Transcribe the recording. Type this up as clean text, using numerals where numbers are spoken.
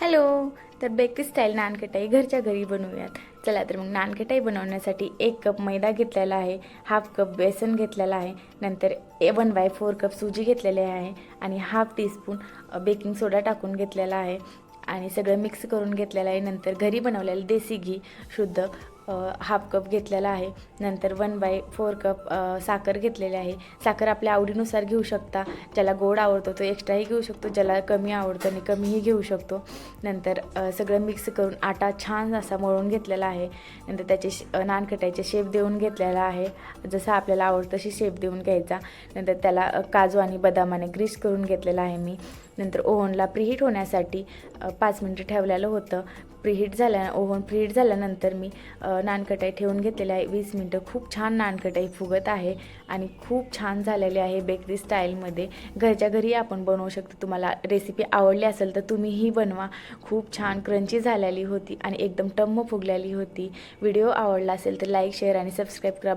Hello. तर bakery style nankhatai घरच्या घरी बनवूयात. चला तर मग नानकटाई बनवण्यासाठी 1 कप मैदा घेतलेला आहे, हाफ कप बेसन घेतलेला आहे, नंतर 1/4 कप सुजी घेतलेली आहे आणि हाफ टीस्पून बेकिंग सोडा टाकून घेतलेला आहे आणि सगळं मिक्स करून घेतलेलं आहे. नंतर घरी बनवलेलं देसी घी शुद्ध हाफ कप घेतलेला आहे. नंतर 1/4 कप साखर घेतलेली आहे. साखर आपल्या आवडीनुसार घेऊ शकता. ज्याला गोड आवडतो तो एक्स्ट्राही घेऊ शकतो, ज्याला कमी आवडतं आणि कमीही घेऊ शकतो. नंतर सगळं मिक्स करून आटा छान असा मळून घेतलेला आहे. नंतर त्याचे नानकटाईचे शेप देऊन घेतलेला आहे. जसं आपल्याला आवडतं तशी शेप देऊन घ्यायचा. नंतर त्याला काजू आणि बदामाने ग्रीस करून घेतलेला आहे मी. नंतर ओव्हनला प्रीहीट होण्यासाठी 5 मिनिटं ठेवलेलं होतं. ओव्हन प्रीहीट झाल्यानंतर मी नानकटाई ठेवून घेतलेली आहे 20 मिनिटं. खूप छान नानकटाई फुगत आहे आणि खूप छान झालेली आहे बेकरी स्टाईलमध्ये. घरच्या घरी आपण बनवू शकतो. तुम्हाला रेसिपी आवडली असेल तर तुम्हीही बनवा. खूप छान क्रंची झालेली होती आणि एकदम टम्म फुगलेली होती. व्हिडिओ आवडला असेल तर लाईक, शेअर आणि सबस्क्राईब करा.